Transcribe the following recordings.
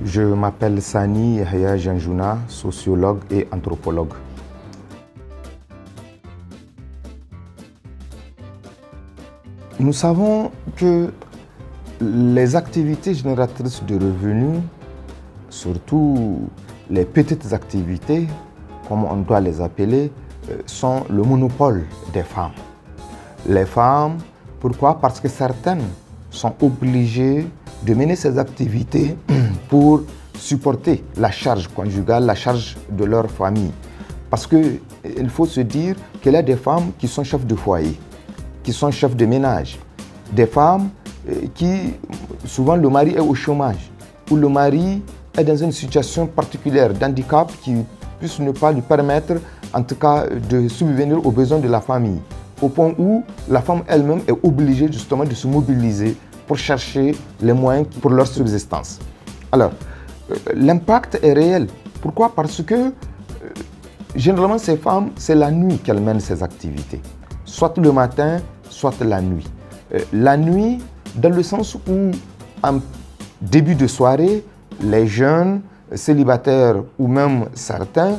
Je m'appelle Sani Yahya Janjouna, sociologue et anthropologue. Nous savons que les activités génératrices de revenus, surtout les petites activités, comme on doit les appeler, sont le monopole des femmes. Les femmes, pourquoi? Parce que certaines sont obligées de mener ces activités pour supporter la charge conjugale, la charge de leur famille. Parce qu'il faut se dire qu'il y a des femmes qui sont chefs de foyer, qui sont chefs de ménage. Des femmes qui, souvent le mari est au chômage, ou le mari est dans une situation particulière d'handicap qui puisse ne pas lui permettre, en tout cas, de subvenir aux besoins de la famille. Au point où la femme elle-même est obligée justement de se mobiliser pour chercher les moyens pour leur subsistance. Alors, l'impact est réel. Pourquoi? Parce que généralement ces femmes, c'est la nuit qu'elles mènent ces activités. Soit le matin, soit la nuit. La nuit, dans le sens où en début de soirée, les jeunes, célibataires ou même certains,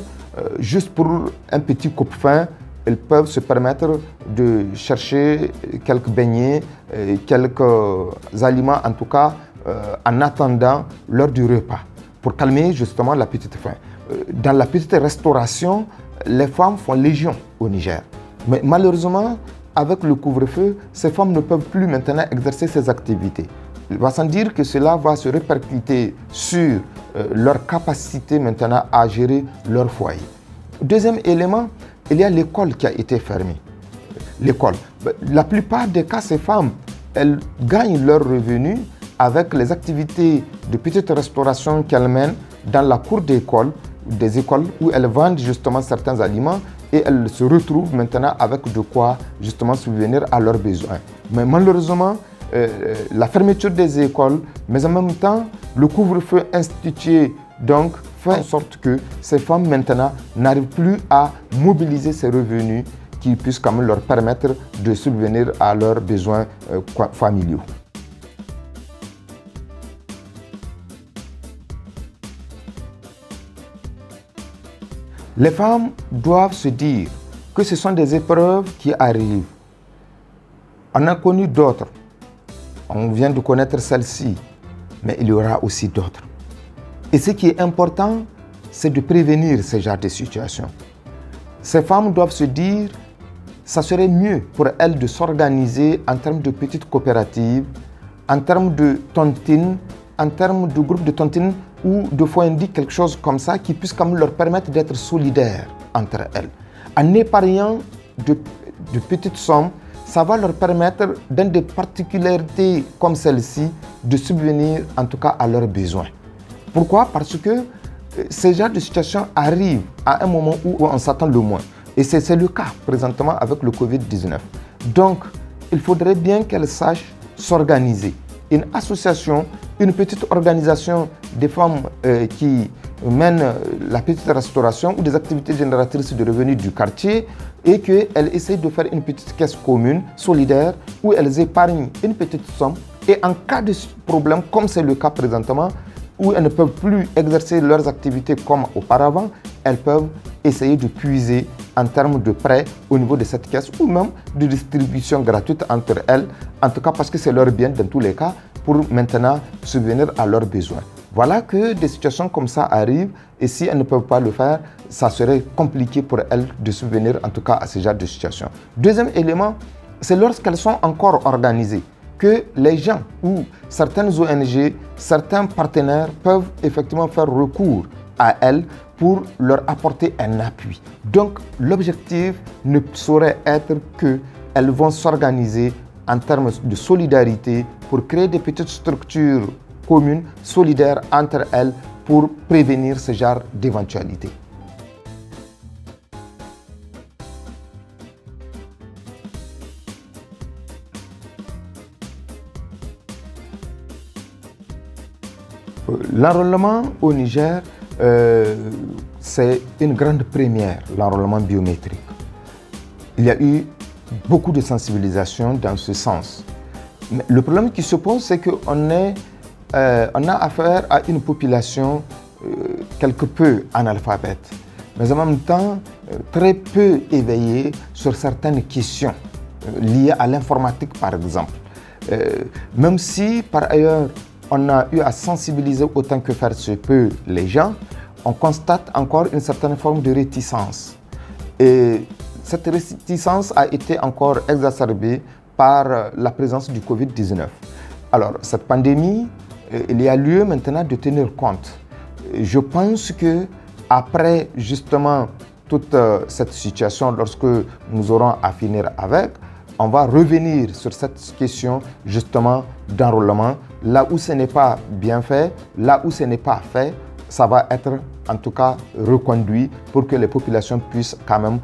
juste pour un petit coupe-faim, ils peuvent se permettre de chercher quelques beignets, quelques aliments en tout cas, en attendant l'heure du repas, pour calmer justement la petite faim. Dans la petite restauration, les femmes font légion au Niger. Mais malheureusement, avec le couvre-feu, ces femmes ne peuvent plus maintenant exercer ces activités. Il va sans dire que cela va se répercuter sur leur capacité maintenant à gérer leur foyer. Deuxième élément, il y a l'école qui a été fermée. L'école. La plupart des cas, ces femmes, elles gagnent leurs revenus avec les activités de petite restauration qu'elles mènent dans la cour d'école, des écoles où elles vendent justement certains aliments et elles se retrouvent maintenant avec de quoi justement subvenir à leurs besoins. Mais malheureusement, la fermeture des écoles, mais en même temps, le couvre-feu institué donc fait en sorte que ces femmes maintenant n'arrivent plus à mobiliser ces revenus qui puissent quand même leur permettre de subvenir à leurs besoins familiaux. Les femmes doivent se dire que ce sont des épreuves qui arrivent. On a connu d'autres. On vient de connaître celle-ci, mais il y aura aussi d'autres. Et ce qui est important, c'est de prévenir ce genre de situation. Ces femmes doivent se dire, ça serait mieux pour elles de s'organiser en termes de petites coopératives, en termes de tontines, en termes de groupes de tontines ou de foyendiques, quelque chose comme ça, qui puisse quand même leur permettre d'être solidaires entre elles. En épargnant de petites sommes, ça va leur permettre, dans des particularités comme celle-ci, de subvenir en tout cas à leurs besoins. Pourquoi? Parce que ces genres de situations arrivent à un moment où on s'attend le moins. Et c'est le cas présentement avec le Covid-19. Donc, il faudrait bien qu'elles sachent s'organiser. Une association, une petite organisation des femmes qui mènent la petite restauration ou des activités génératrices de revenus du quartier et qu'elles essayent de faire une petite caisse commune, solidaire, où elles épargnent une petite somme et en cas de problème, comme c'est le cas présentement, où elles ne peuvent plus exercer leurs activités comme auparavant, elles peuvent essayer de puiser en termes de prêts au niveau de cette caisse ou même de distribution gratuite entre elles, en tout cas parce que c'est leur bien dans tous les cas, pour maintenant subvenir à leurs besoins. Voilà que des situations comme ça arrivent et si elles ne peuvent pas le faire, ça serait compliqué pour elles de subvenir en tout cas à ce genre de situation. Deuxième élément, c'est lorsqu'elles sont encore organisées que les gens ou certaines ONG, certains partenaires peuvent effectivement faire recours à elles pour leur apporter un appui. Donc l'objectif ne saurait être qu'elles vont s'organiser en termes de solidarité pour créer des petites structures communes, solidaires entre elles pour prévenir ce genre d'éventualités. L'enrôlement au Niger, c'est une grande première, l'enrôlement biométrique. Il y a eu beaucoup de sensibilisation dans ce sens. Mais le problème qui se pose, c'est qu'on est on a affaire à une population quelque peu analphabète, mais en même temps très peu éveillée sur certaines questions liées à l'informatique par exemple. Même si par ailleurs on a eu à sensibiliser autant que faire se peut les gens, on constate encore une certaine forme de réticence. Et cette réticence a été encore exacerbée par la présence du Covid-19. Alors, cette pandémie, il y a lieu maintenant de tenir compte. Je pense que après justement toute cette situation, lorsque nous aurons à finir avec, on va revenir sur cette question justement d'enrôlement. Là où ce n'est pas bien fait, là où ce n'est pas fait, ça va être en tout cas reconduit pour que les populations puissent quand même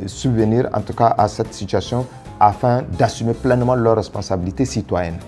subvenir en tout cas à cette situation afin d'assumer pleinement leurs responsabilités citoyennes.